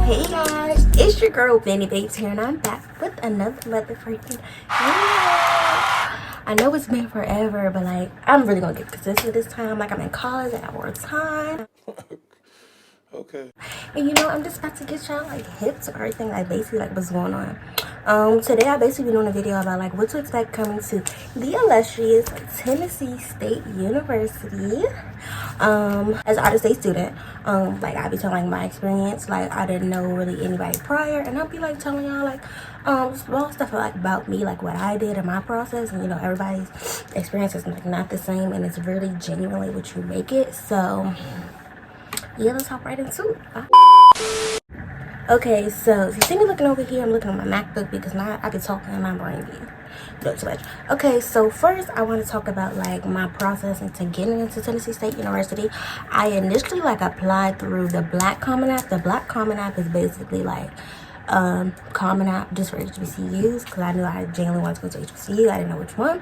Hey guys, it's your girl Benny Babes here, and I'm back with another motherfucking video. I know it's been forever, but like I'm really gonna get consistent this time. Like I'm in college, I got more time. Okay. And you know, I'm just about to get y'all like hip to everything, like basically like what's going on. Today I basically been doing a video about like what to expect coming to the illustrious Tennessee State University. As an out-of-state student, like I'll be telling my experience. Like I didn't know really anybody prior, and I'll be like telling y'all like small stuff like about me, like what I did in my process. And you know, everybody's experience is like not the same, and it's really genuinely what you make it. So yeah, let's hop right into it. Bye. Okay, so if you see me looking over here, I'm looking at my MacBook because now I be talking and my brain be not too much. Okay, so first I want to talk about like my process into getting into Tennessee State University. I initially like applied through the Black Common App. The Black Common App is basically like Common App just for HBCUs, because I knew I genuinely wanted to go to HBCU. I didn't know which one.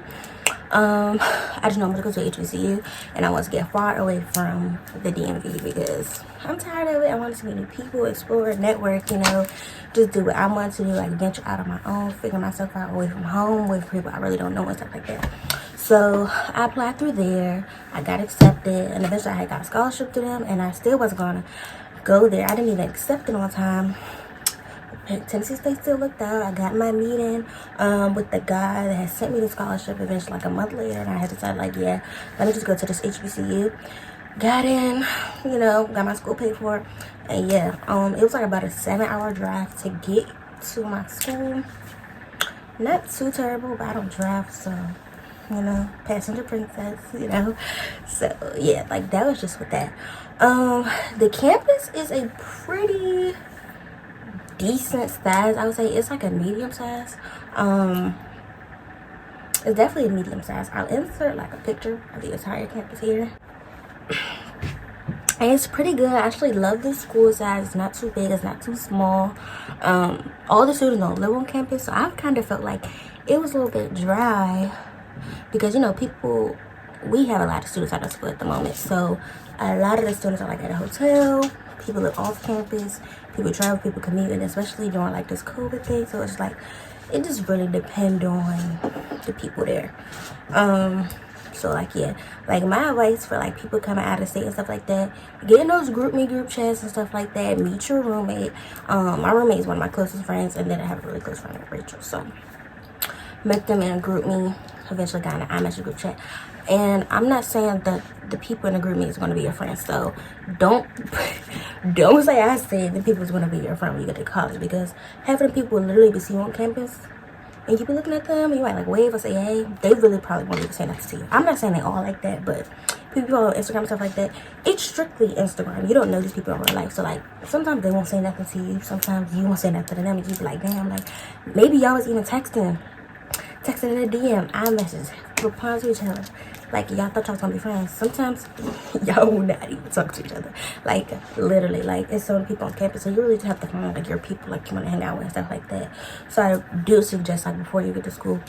I just know I'm gonna go to HBCU, and I want to get far away from the DMV because I'm tired of it. I want to meet new people, explore, network, you know, just do what I want to do, like venture out on my own, figure myself out away from home with people I really don't know and stuff like that. So I applied through there, I got accepted, and eventually I got a scholarship to them, and I still wasn't gonna go there. I didn't even accept it on time. Tennessee State still looked out. I got my meeting with the guy that had sent me the scholarship eventually like a month later, and I had decided like, yeah, let me just go to this HBCU. Got in, you know, got my school paid for, and yeah, it was like about a 7-hour drive to get to my school. Not too terrible, but I don't drive, so you know, passenger princess, you know. So yeah, like that was just with that. The campus is a pretty decent size. I would say it's like a medium size. It's definitely a medium size. I'll insert like a picture of the entire campus here, and it's pretty good. I actually love the school size. It's not too big, it's not too small. All the students don't live on campus, so I kind of felt like it was a little bit dry because, you know, we have a lot of students at our school at the moment, so a lot of the students are like at a hotel. People live off campus, people travel, people commute, and especially during like this COVID thing, so it's like it just really depends on the people there. So like yeah, like my advice for like people coming out of state and stuff like that, get in those group chats and stuff like that. Meet your roommate. My roommate is one of my closest friends, and then I have a really close friend named Rachel, so met them in a group me. Eventually got in an iMessage group chat. And I'm not saying that the people in the group me is going to be your friends, so don't say I said the people is going to be your friend when you get to college, because half of the people will literally be seeing you on campus and you be looking at them and you might like wave or say hey. They really probably won't even say nothing to you. I'm not saying they all like that, but people on Instagram and stuff like that, it's strictly Instagram. You don't know these people in real life, so like sometimes they won't say nothing to you, sometimes you won't say nothing to them, and you be like, damn, like maybe y'all was even texting in a DM, iMessage, replying to each other. Like, y'all thought y'all was gonna be friends. Sometimes y'all will not even talk to each other. Like, literally, like, it's so many people on campus, so you really just have to find, like, your people, like, you wanna hang out with and stuff like that. So I do suggest, like, before you get to school,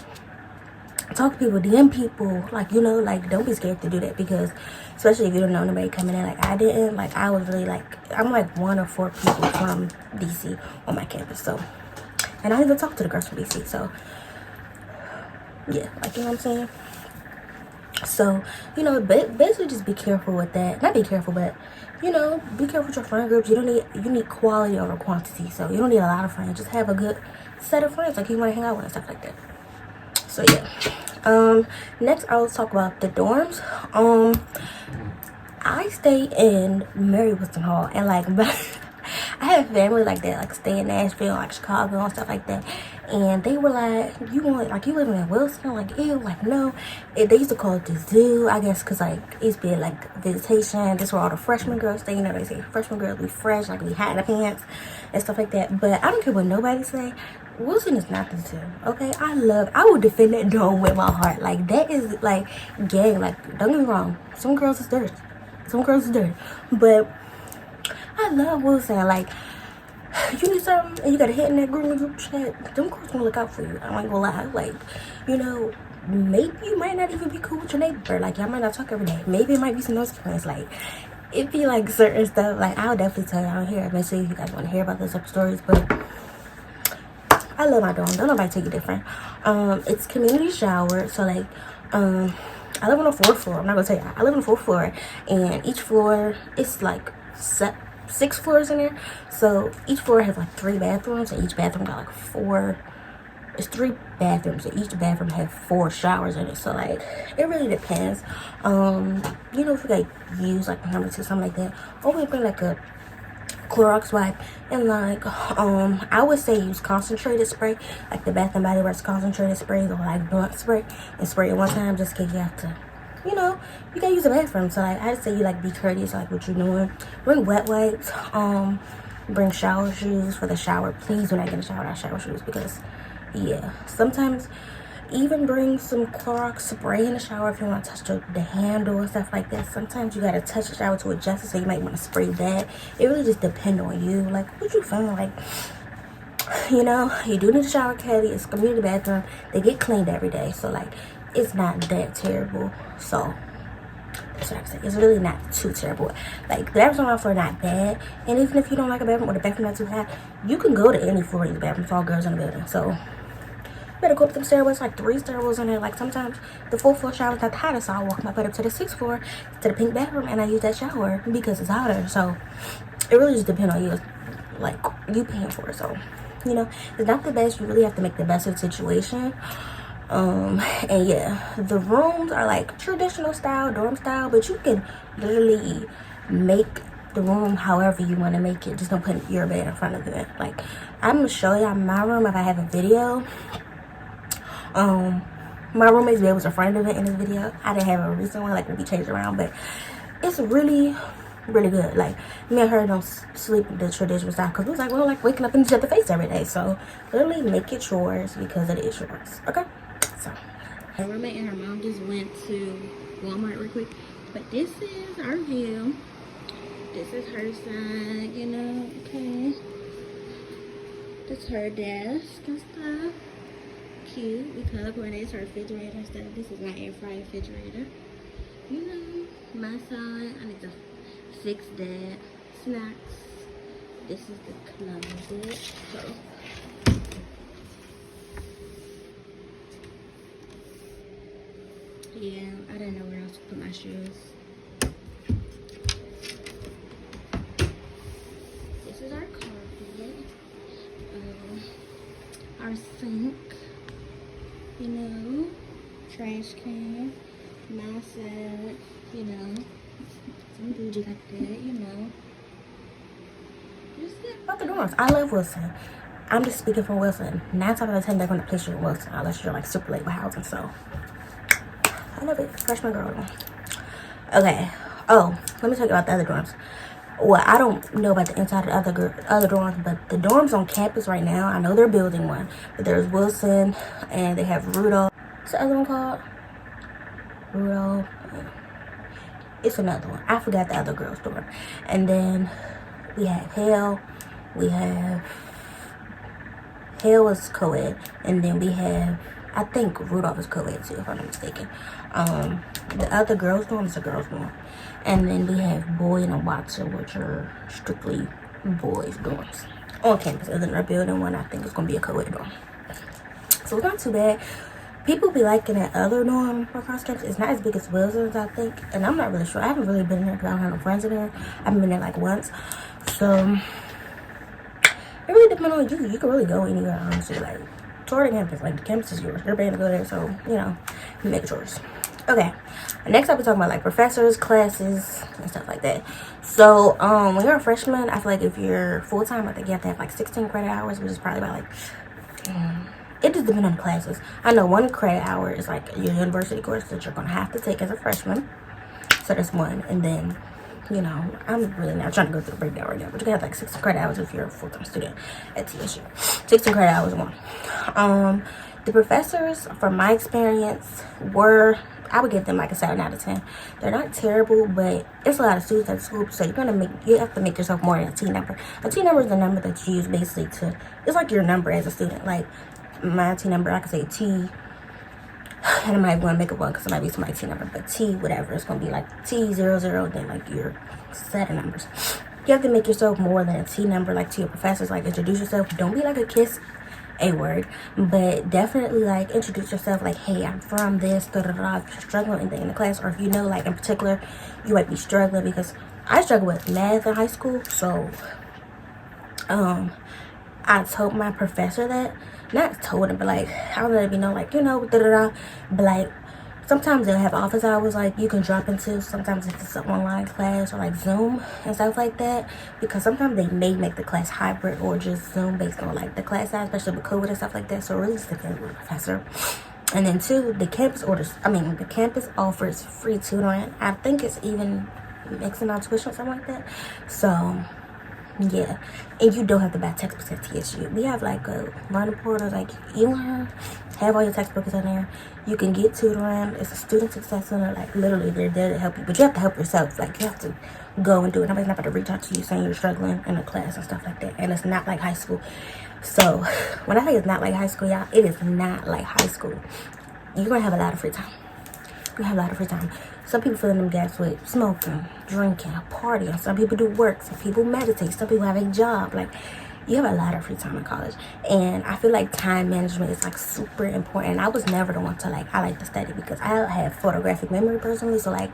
talk to people, DM people, like, you know, like, don't be scared to do that, because especially if you don't know anybody coming in, like I didn't, like, I was really, like, I'm, like, 1 or 4 people from DC on my campus, so, and I don't even talk to the girls from DC, so, yeah, like, you know what I'm saying? So, you know, basically just be careful with that. Not be careful, but, you know, be careful with your friend groups. You need quality over quantity. So you don't need a lot of friends. Just have a good set of friends like you want to hang out with and stuff like that. So yeah. Next I'll talk about the dorms. I stay in Mary Woodson Hall, and like I have family like that, like stay in Nashville, like Chicago and stuff like that. And they were like, you living in Wilson? Like, ew, like, no. They used to call it the zoo, I guess, because, like, it used to be, like, visitation. This is where all the freshman girls stay. You know, they say freshman girls be fresh, like, be hot in the pants and stuff like that. But I don't care what nobody say. Wilson is not the zoo, okay? I will defend that dome with my heart. Like, that is, like, gang. Like, don't get me wrong. Some girls is dirty. But I love Wilson. Like, you need something and you got a hit in that group chat, them girls gonna look out for you. I ain't gonna lie. Like, you know, maybe you might not even be cool with your neighbor. Like, y'all might not talk every day. Maybe it might be some nose experience. Like, it be like certain stuff. Like, I'll definitely tell y'all here eventually if you guys want to hear about those type of stories. But I love my dorm. Don't nobody take it different. It's community shower. So like, I live on the 4th floor. I'm not gonna tell you. I live on the 4th floor, and each floor it's like 6 floors in there. So each floor has like 3 bathrooms, and each bathroom got like 4. It's 3 bathrooms, and each bathroom has 4 showers in it. So like, it really depends. You know, if you like use like number 2, something like that, or we bring like a Clorox wipe, and like I would say use concentrated spray, like the Bath and Body Works concentrated spray, or like blunt spray, and spray it one time just in case you have to, you know, you gotta use the bathroom. So like, I'd say you like be courteous, like what you're doing. Bring wet wipes. Bring shower shoes for the shower. Please do not get in the shower without shower shoes, because yeah, sometimes even bring some Clorox spray in the shower if you want to touch the handle and stuff like that. Sometimes you gotta touch the shower to adjust it, so you might want to spray that. It really just depends on you, like what you feeling like. You know, you do need a shower caddy. It's a community bathroom. They get cleaned every day, so like, it's not that terrible. So that's what I say. It's really not too terrible. Like, the bathrooms on my floor are not bad. And even if you don't like a bathroom, or the bathroom not too hot, you can go to any floor in the bathroom. It's all girls in the building. So you better go up them stairwells, like 3 stairwells in there. Like, sometimes the 4th floor shower is not the hottest, so I'll walk my butt up to the 6th floor, to the pink bathroom, and I use that shower because it's hotter. So it really just depends on you. Like, you paying for it. So, you know, it's not the best. You really have to make the best of the situation. And yeah, the rooms are like traditional style, dorm style, but you can literally make the room however you want to make it. Just don't put your bed in front of it. Like, I'm gonna show y'all my room if I have a video. My roommate's bed was in front of it in this video. I didn't have a recent one, like, will be changed around, but it's really good. Like, me and her don't sleep the traditional style, because we was like, we don't like waking up in each other's face every day. So literally make it yours, because it is yours. Okay. So my roommate and her mom just went to Walmart real quick, but this is our view. This is her side, you know. Okay, this is her desk and stuff. Cute. We color coordinate her refrigerator and stuff. This is my air fryer refrigerator. You know, my side. I need to fix that. Snacks. This is the closet. So yeah, I didn't know where else to put my shoes. This is our carpet. Our sink. You know, trash can. My side. You know, some bougie like that. You know. Just about the dorms. I love Wilson. I'm just speaking from Wilson. 9 times out of 10, they're gonna place you in Wilson unless you're like super late with housing. So I love it. Freshman girl. Okay. Oh, let me tell you about the other dorms. Well, I don't know about the inside of the other dorms, but the dorms on campus right now, I know they're building one. But there's Wilson, and they have Rudolph. What's the other one called? Rudolph. It's another one. I forgot the other girl's dorm. And then we have Hale. We have Hale is co-ed, and then we have, I think Rudolph is co-ed too, if I'm not mistaken. The other girls' dorm is a girls' dorm. And then we have Boyd and Watson, which are strictly boys' dorms on campus. And then our building one, I think, is going to be a co-ed dorm. So it's not too bad. People be liking that other dorm across campus. It's not as big as Wilson's, I think. And I'm not really sure. I haven't really been in there because I don't have no friends in there. I've been there like once. So it really depends on you. You can really go anywhere, honestly. Like, tour the campus. Like, the campus is yours. You're paying to go there, so, you know, you make it yours. Okay. Next up, we're talking about, like, professors, classes, and stuff like that. So, when you're a freshman, I feel like if you're full-time, I think you have to have, like, 16 credit hours, which is probably about, like, it just depends on the classes. I know 1 credit hour is, like, your university course that you're going to have to take as a freshman. So, that's 1. And then, you know, I'm really not trying to go through the breakdown right now, but you can have like 16 credit hours if you're a full-time student at TSU. 16 credit hours 1. The professors, from my experience, I would give them like a 7 out of 10. They're not terrible, but it's a lot of students at school, so you have to make yourself more than a T number. A T number is the number that you use basically it's like your number as a student. Like my T number, I could say T And I'm not even going to make it one because it might be somebody's T number, but T whatever, it's going to be like T00, then like your set of numbers. You have to make yourself more than a T number, like to your professors. Like, introduce yourself. Don't be like a kiss A word, but definitely like introduce yourself, like, hey, I'm from this, da da da. If you're struggling with anything in the class, or if you know, like, in particular you might be struggling, because I struggled with math in high school. So I told my professor that, not told him, but like I let him know, like, da da da. But like sometimes they'll have office hours, like you can drop into. Sometimes if it's an online class or like Zoom and stuff like that, because sometimes they may make the class hybrid or just Zoom based on like the class size, especially with COVID and stuff like that. So really just depends on the professor. And then two, the campus offers free tutoring. I think it's even mixing on tuition or something like that. So yeah, and you don't have to buy textbooks at TSU. We have like a learning portal, like eLearn, have all your textbooks on there. You can get tutoring. It's a student success center. Like literally, they're there to help you, but you have to help yourself. Like you have to go and do it. Nobody's not about to reach out to you saying you're struggling in a class and stuff like that. And it's not like high school. So when I say it's not like high school, y'all, it is not like high school. You're gonna have a lot of free time. You have a lot of free time. Some people fill in them gaps with smoking, drinking, partying. Some people do work. Some people meditate. Some people have a job. Like, you have a lot of free time in college. And I feel like time management is like super important. I was never the one to like, I like to study because I have photographic memory personally. So like,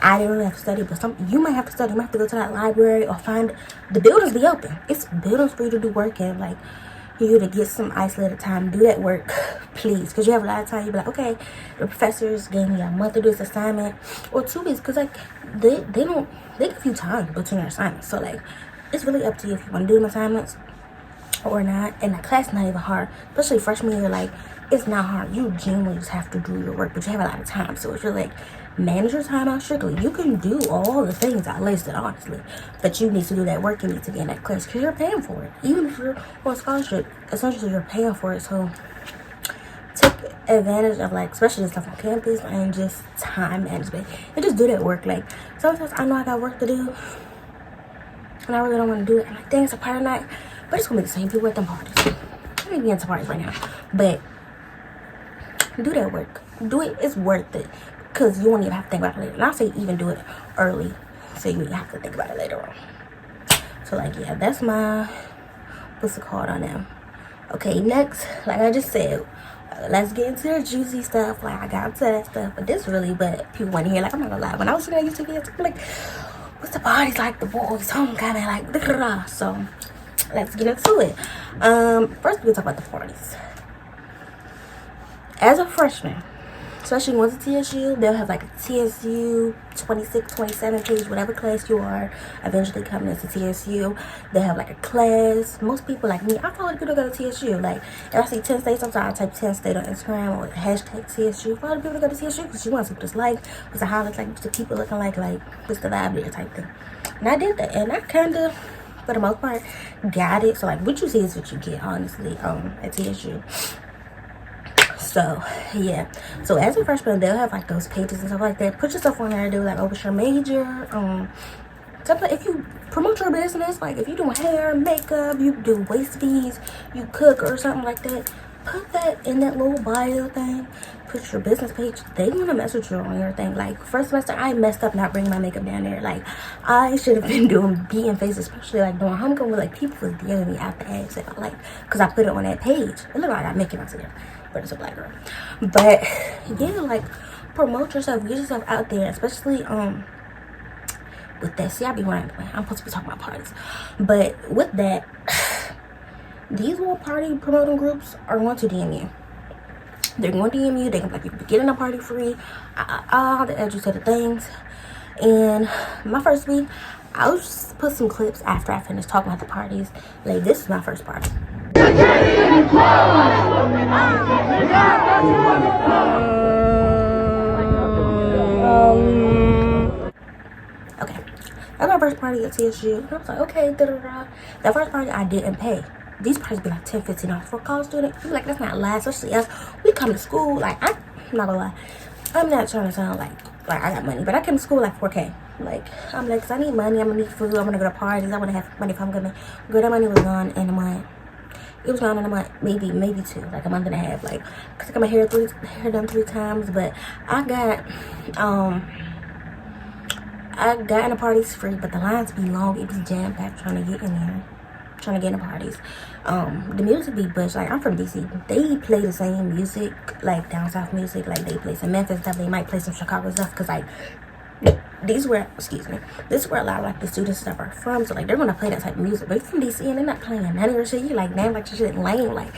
I didn't really have to study, but you might have to study. You might have to go to that library or find the buildings be open. It's buildings for you to do work in. Like, you to get some isolated time, do that work, please, because you have a lot of time. You be like, okay, the professors gave me a month to do this assignment or 2 weeks, because like they give you time between your assignments. So like it's really up to you if you want to do them assignments or not. And the class is not even hard, especially freshman year. Like, it's not hard. You genuinely just have to do your work, but you have a lot of time. So if you're like, manage your time out strictly, you can do all the things I listed, honestly, but you need to do that work. You need to get in that class because you're paying for it. Even if you're on scholarship, essentially you're paying for it. So take advantage of, like, especially the stuff on campus and just time management, and just do that work. Like, sometimes I know I got work to do and I really don't want to do it. I'm like, dang, it's a party night, but it's gonna be the same people at them parties. I ain't getting to parties right now, but do that work. Do it. It's worth it. Because you won't even have to think about it later. And I'll say even do it early, so you don't have to think about it later on. So like, yeah, that's my, what's it called on them. Okay, next, like I just said, let's get into the juicy stuff. Like, I got into that stuff, but this really, but people want to hear, like, I'm not gonna lie, when I was looking at YouTube videos, I'm like, what's the parties like, the boys homecoming, like, da da da. So let's get into it. First we're gonna talk about the parties. As a freshman, especially once at TSU, they'll have like a TSU 26, 27 page, whatever class you are eventually coming into TSU. They'll have like a class. Most people like me, I follow the people that go to TSU. Like, if I see 10 State, sometimes I type 10 State on Instagram or hashtag TSU. Follow the people that go to TSU because you want to see what it's like, what's the highlights like, what's the people looking like what's the vibe there type thing. And I did that, and I kind of, for the most part, got it. So like, what you see is what you get, honestly, at TSU. So yeah, so as a freshman, they'll have like those pages and stuff like that. Put yourself on there. Do like, oh, what's your major? Something, if you promote your business, like if you do hair, makeup, you do waist beads, you cook or something like that, put that in that little bio thing. Put your business page. They want to message you on your thing. Like, first semester, I messed up not bringing my makeup down there. Like, I should have been doing being face, especially like doing homecoming. Like, people was DMing me out the ass, like, because I put it on that page. It looked like I got Mickey Mouse here, but it's a black girl. But yeah, like, promote yourself, get yourself out there, especially with that. See, I be running. I'm supposed to be talking about parties, but with that, these little party promoting groups are going to DM you. They're going to DM you. They can, like, you can get in a party free, all the educated things. And my first week, I'll just put some clips after I finish talking about the parties. Like, this is my first party. Okay, that's my first party at TSU. And I was like, okay, da da da. That first party I didn't pay. These parties be like $10, $15 for a college student. You be like, that's not last, especially us. We come to school, like, I'm not gonna lie, I'm not trying to sound like I got money, but I came to school like $4K. Like, I'm like, cause I need money, I'm gonna need food, I'm gonna go to parties, I wanna have money if I'm gonna. Girl, that money was gone in a month. It was around in a month, maybe 2, like a month and a half. Like, cause I got my hair done 3 times, but I got in the parties free, but the lines be long. It was jam packed trying to get in there, trying to get in the parties. The music be butch. Like, I'm from DC. They play the same music, like down south music. Like, they play some Memphis stuff. They might play some Chicago stuff, cause like this is where a lot of like the students stuff are from. So like they're gonna play that type of music. But if you're from DC and they're not playing none of your shit, you like, damn, like your shit lame. Like,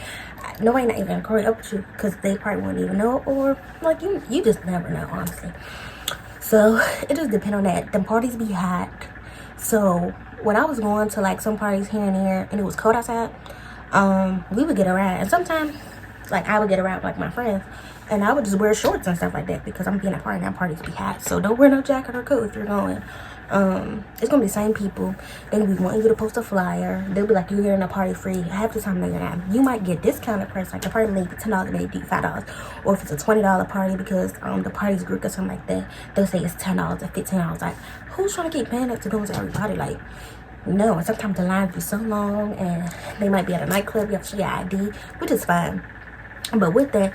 nobody not even gonna call up with you, cause they probably won't even know, or like you just never know, honestly. So it just depends on that. The parties be hot. So when I was going to like some parties here and there and it was cold outside, we would get around. And sometimes like I would get around with like my friends, and I would just wear shorts and stuff like that, because I'm being at a party and that parties be hot. So don't wear no jacket or coat if you're going. It's gonna be the same people. They'll be wanting you to post a flyer. They'll be like, you're here in a party free. Half the time, no, you're not. You might get discounted price, like the party may be $10, maybe $5, or if it's a $20 party because the party's group or something like that, they'll say it's $10 or $15. Like, who's trying to keep paying that to go to every party? Like, no. And sometimes the lines be so long, and they might be at a nightclub. You have to show your ID, which is fine. But with that,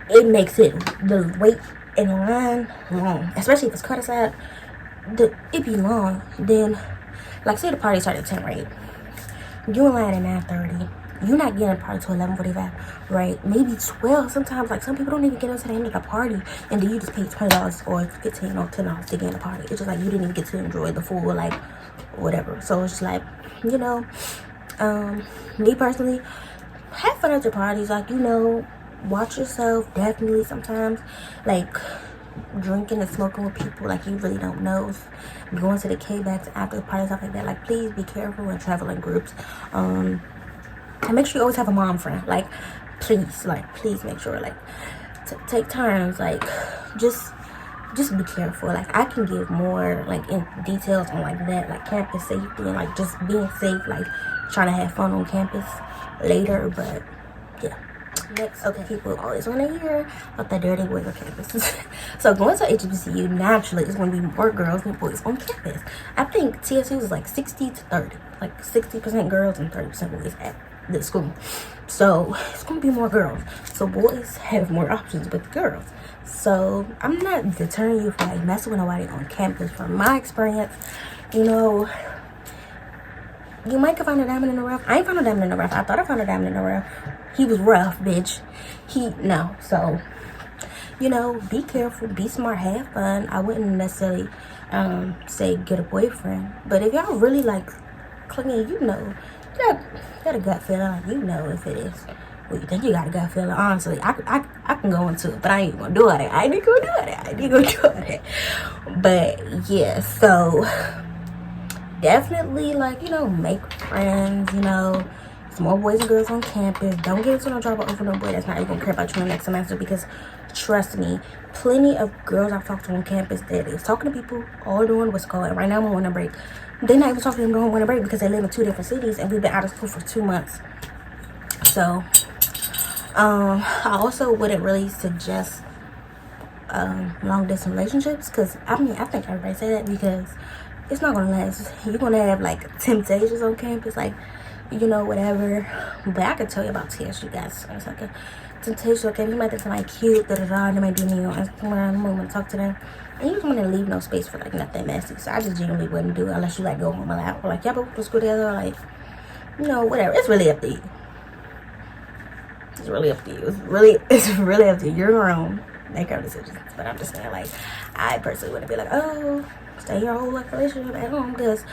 it makes it the wait in line long, especially if it's cut aside. It be long. Then, like, say the party started at 10, right? You in line at 9:30. You're not getting a party till 11:45, right? Maybe 12. Sometimes, like, some people don't even get into the end of the party, and then you just pay $20 or $15 or $10 to get in the party. It's just like you didn't even get to enjoy the full, like, whatever. So it's just like, you know, me personally, have fun at your parties. Like, you know, watch yourself. Definitely sometimes, like, drinking and smoking with people like you really don't know, going to the K-backs after the party, stuff like that. Like, please be careful when traveling groups. And make sure you always have a mom friend. Like, please make sure, like, take turns. Like, just be careful. Like, I can give more like in details on like that, like campus safety and like just being safe, like trying to have fun on campus later. But yeah. Next, okay, people always want to hear about the dirty boys on campus. So going to HBCU, naturally, it's going to be more girls than boys on campus. I think TSU is like 60 to 30, like 60% girls and 30% boys at the school. So it's going to be more girls. So boys have more options with girls. So I'm not deterring you from like messing with nobody on campus. From my experience, you know, you might find a diamond in the rough. I ain't found a diamond in the rough. I thought I found a diamond in the rough. He was rough, bitch. No. So, you know, be careful, be smart, have fun. I wouldn't necessarily say get a boyfriend. But if y'all really like clinging, you know, you got a gut feeling. Like, you know if it is. Well, you think you got a gut feeling. Honestly, I can go into it, but I ain't gonna do it. I ain't gonna do it. But yeah, so definitely, like, you know, make friends, you know. It's more boys and girls on campus. Don't get into no trouble over no boy that's not even gonna care about you in the next semester, because trust me, plenty of girls I've talked to on campus that is talking to people all during what's called, and right now I'm on winter break. They're not even talking to them during winter break because they live in 2 different cities and we've been out of school for 2 months. So I also wouldn't really suggest long distance relationships, because I mean, I think everybody say that because it's not gonna last. You're gonna have like temptations on campus, like, you know, whatever. But I can tell you about TSU guys. It's like a temptation. Okay, you might think somebody cute, and they might be me on Instagram. You want to talk to them, and you just want to leave no space for like nothing messy. So I just genuinely wouldn't do it unless you like go home alone, or like, yeah, but let's go together, like, you know, whatever. It's really up to you. It's really up to you. It's really up to you. You're your own. Make your decisions. But I'm just saying, like, I personally wouldn't be like, oh, stay your whole like relationship at home, because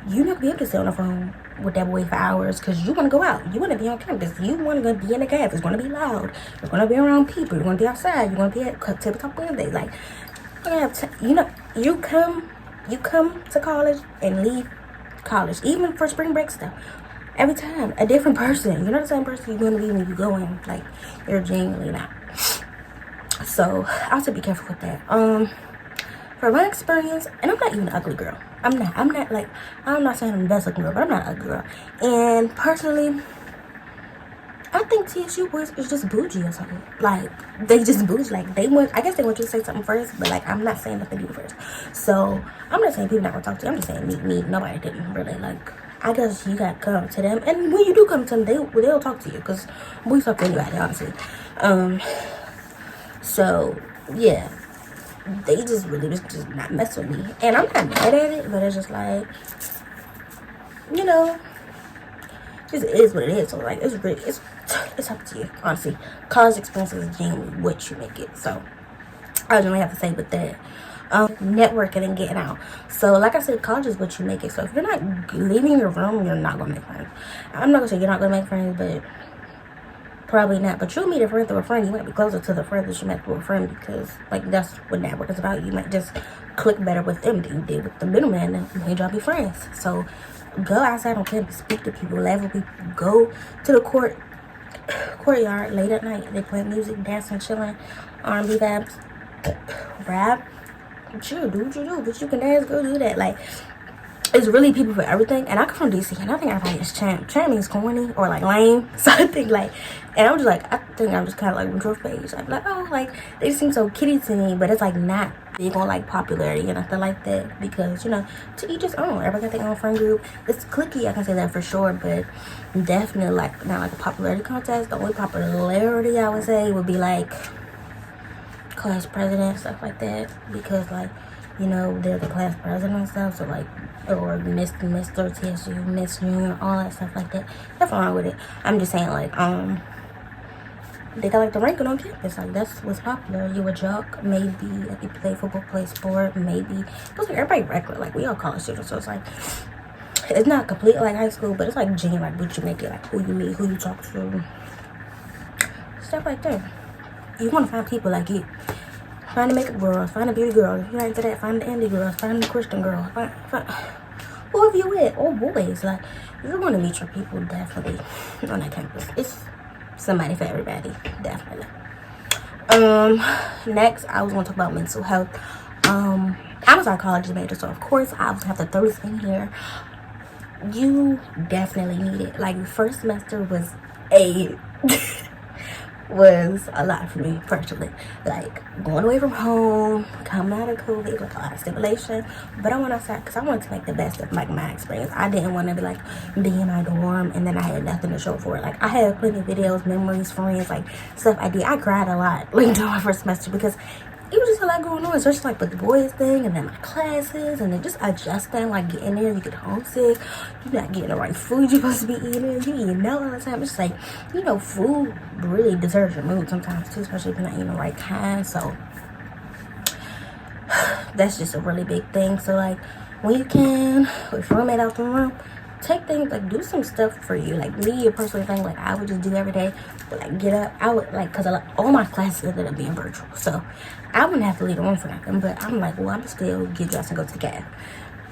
you not be able to stay on the phone with that boy for hours, because you want to go out. You want to be on campus. You want to be in the campus. It's going to be loud. You're going to be around people. You're going to be outside. You're going to be at tabletop Wednesday. Like, you know, you come to college and leave college, even for spring break stuff. Every time, a different person. You're not the same person you're going to be when you go in. Like, you're genuinely not. So, I have to be careful with that. For my experience, and I'm not even an ugly girl. I'm not like, I'm not saying I'm the best looking girl, but I'm not an ugly girl. And personally, I think TSU boys is just bougie or something. Like, they just bougie. Like, I guess they want you to say something first, but like, I'm not saying that they do first. So, I'm not saying people not gonna talk to you. I'm just saying me, nobody didn't really like I guess you gotta come to them, and when you do come to them, they'll talk to you, because we talk to anybody, honestly. So yeah, they just really just not mess with me, and I'm not mad at it, but it's just like, you know, it is what it is. So like, it's up to you, honestly. College expenses is genuinely what you make it. So I don't really have to say with that. Networking and getting out. So like I said, college is what you make it. So if you're not leaving your room, you're not gonna make friends. I'm not gonna say you're not gonna make friends, but probably not. But you'll meet a friend through a friend. You might be closer to the friend that you met through a friend, because like that's what network is about. You might just click better with them than you did with the middleman, and made y'all be friends. So go outside on campus, speak to people, laugh with people, go to the courtyard late at night. They play music, dancing, chilling, R&B vibes, rap. Chill, do what you do, but you can dance, go do that. Like, it's really people for everything. And I come from DC, and I think everybody is champ. Champ means corny or like lame. So I think like, and I'm just like, I think I'm just kind of like control page. I'm like, oh, like they seem so kitty to me, but it's like not big on like popularity and nothing like that, because you know, to each his own. Everybody got their own friend group. It's cliquey, I can say that for sure, but definitely like not like a popularity contest. The only popularity I would say would be like class president, stuff like that, because like, you know, they're the class president and stuff. So like, or Mr. TSU, Miss Junior, all that stuff like that. Nothing wrong with it. I'm just saying like, they got like the ranking on campus. Like that's what's popular. You a jock, maybe like you play football, play sport, maybe. But like everybody regular. Like we all college students, so it's like, it's not complete like high school, but it's like genuine, like what you make it, like who you meet, who you talk to, stuff like that. You want to find people like you. Find the makeup girls, find the beauty girls. If you're into that, find the indie girls, find the Christian girls, find whoever you with, or boys. Like, if you want to meet your people, definitely on that campus. It's somebody for everybody, definitely. Next, I was going to talk about mental health. I'm a psychology major, so of course I was have to throw this in here. You definitely need it. Like, first semester was was a lot for me personally. Like going away from home, coming out of COVID, like a lot of stimulation. But I went outside because I wanted to make the best of like my experience. I didn't want to be like be in my dorm and then I had nothing to show for it. Like I had plenty of videos, memories, friends, like stuff I did. I cried a lot like during my first semester because it was just a lot going on, especially like with the boys thing and then my classes and then just adjusting, like getting there, you get homesick, you're not getting the right food you're supposed to be eating, you eating out all the time. It's like, you know, food really deserves your mood sometimes too, especially if you're not eating the right kind. So that's just a really big thing. So like when you can, with roommate out the room, take things like do some stuff for you. Like me, a personal thing, like I would just do every day, but like get up, I would like, cause all my classes ended up being virtual, so I wouldn't have to leave the room for nothing. But I'm like, well, I'm still get dressed and go to the cab,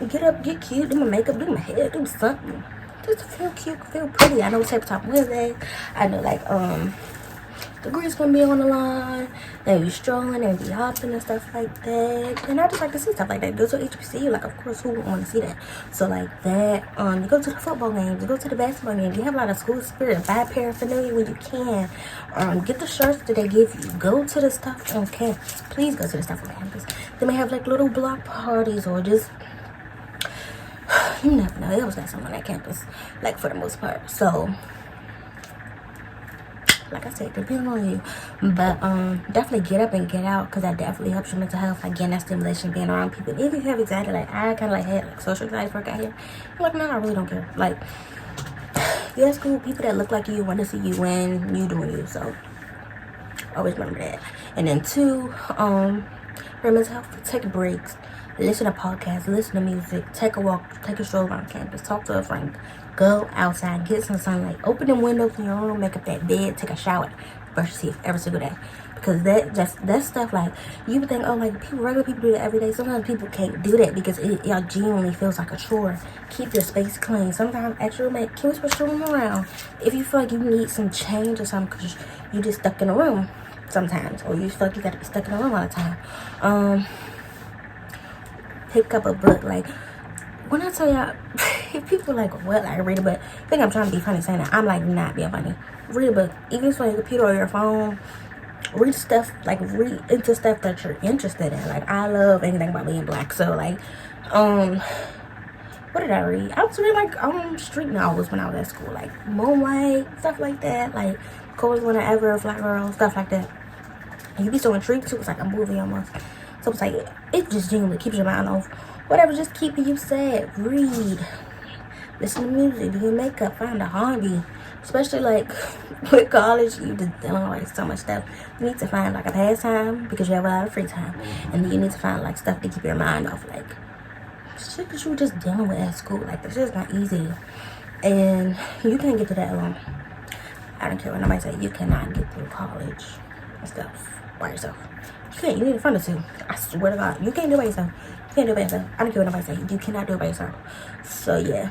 get up, get cute, do my makeup, do my hair, do something, just to feel cute, feel pretty. I know Tabletop Wednesday, I know like the girls gonna be on the line, they be strolling, they be hopping and stuff like that. And I just like to see stuff like that. Go to HBCU, like of course who wouldn't want to see that? So like that, you go to the football games, you go to the basketball games, you have a lot of school spirit, buy paraphernalia when you can, get the shirts that they give you, go to the stuff on campus. Please go to the stuff on campus. They may have like little block parties or just, you never know, they always got something on that campus, like for the most part. So like I said, depends on you, but definitely get up and get out, because that definitely helps your mental health. Like getting that stimulation, being around people. Even if you have anxiety, like I kind of like had like social anxiety before I got here, I'm like, no, I really don't care. Like you have school people that look like you, want to see you win, you doing you. So always remember that. And then two, for mental health, take breaks, listen to podcasts, listen to music, take a walk, take a stroll around campus, talk to a friend, go outside, get some sunlight, open the windows in your room, make up that bed, take a shower, brush your teeth every single day. Because that stuff, like, you would think, oh, like, regular people do that every day. Sometimes people can't do that because y'all genuinely feels like a chore. Keep your space clean. Sometimes at your roommate, can we switch your room around? If you feel like you need some change or something because you just stuck in a room sometimes, or you feel like you got to be stuck in a room all the time. Pick up a book. Like, when I tell y'all, if people like, what, like, read a book, I think I'm trying to be funny saying that. I'm like, not being funny. Read a book. Even if it's on your computer or your phone, read stuff, like, read into stuff that you're interested in. Like, I love anything about being black. So, like, what what did I read? I was reading like street novels when I was at school, like Moonlight, stuff like that, like Coldest Winter Ever, Flat Girl, stuff like that. And you be so intrigued too. It's like a movie almost. So it's like it just genuinely keeps your mind off whatever, just keeping you sad. Read, listen to music, do your makeup, find a hobby. Especially like with college, you just doing like so much stuff. You need to find like a pastime because you have a lot of free time, and then you need to find like stuff to keep your mind off, like shit that you were just dealing with at school. Like this is not easy, and you can't get to that alone. I don't care what nobody say. You cannot get through college and stuff by yourself. You can't. You need a friend or two. I swear to God, you can't do it by yourself. You can't do it by yourself. I don't care what nobody say. You cannot do it by yourself. So yeah,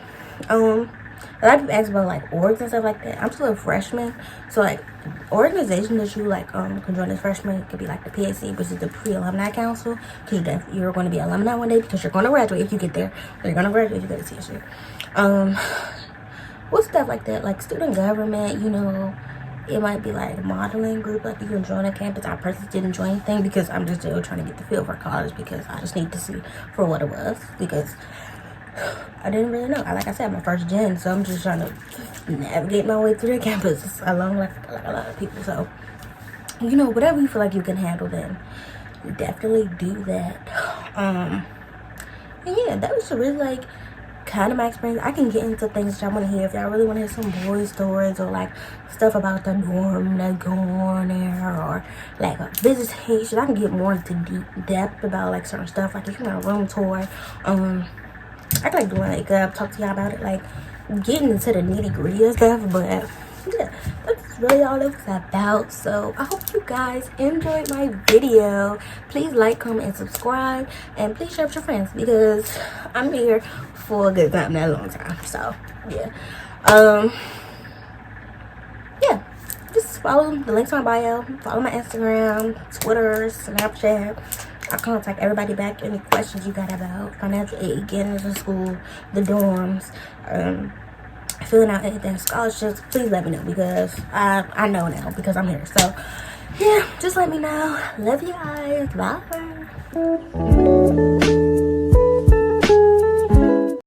a lot of people ask about like orgs and stuff like that. I'm still a freshman, so like organization that you like can join as freshman could be like the PAC, which is the pre-alumni council, because you're going to be alumni one day because you're going to graduate if you get there. Or you're going to graduate if you get to CSU. What stuff like that, like student government, you know, it might be like modeling group, like you can join a campus. I personally didn't join anything because I'm just still trying to get the feel for college, because I just need to see for what it was, because I didn't really know. Like I said, I'm a first gen, so I'm just trying to navigate my way through the campus along like a lot of people. So, you know, whatever you feel like you can handle, then definitely do that. And yeah, that was really like kind of my experience. I can get into things that y'all want to hear. If y'all really want to hear some boy stories or like stuff about the dorm that's going on there, or like a visitation, I can get more into deep depth about like certain stuff. Like if you want a room tour, I can like do like talk to y'all about it, like getting into the nitty gritty and stuff. But yeah, that's really all it was about. So I hope you guys enjoyed my video. Please like, comment, and subscribe, and please share with your friends, because I'm here for a good time, not a long time. So yeah, yeah, just follow the links in my bio, follow my Instagram, Twitter, Snapchat. I contact everybody back. Any questions you got about financial aid, getting into school, the dorms, filling out anything, scholarships, please let me know, because I know now because I'm here. So yeah, just let me know. Love you guys. Bye.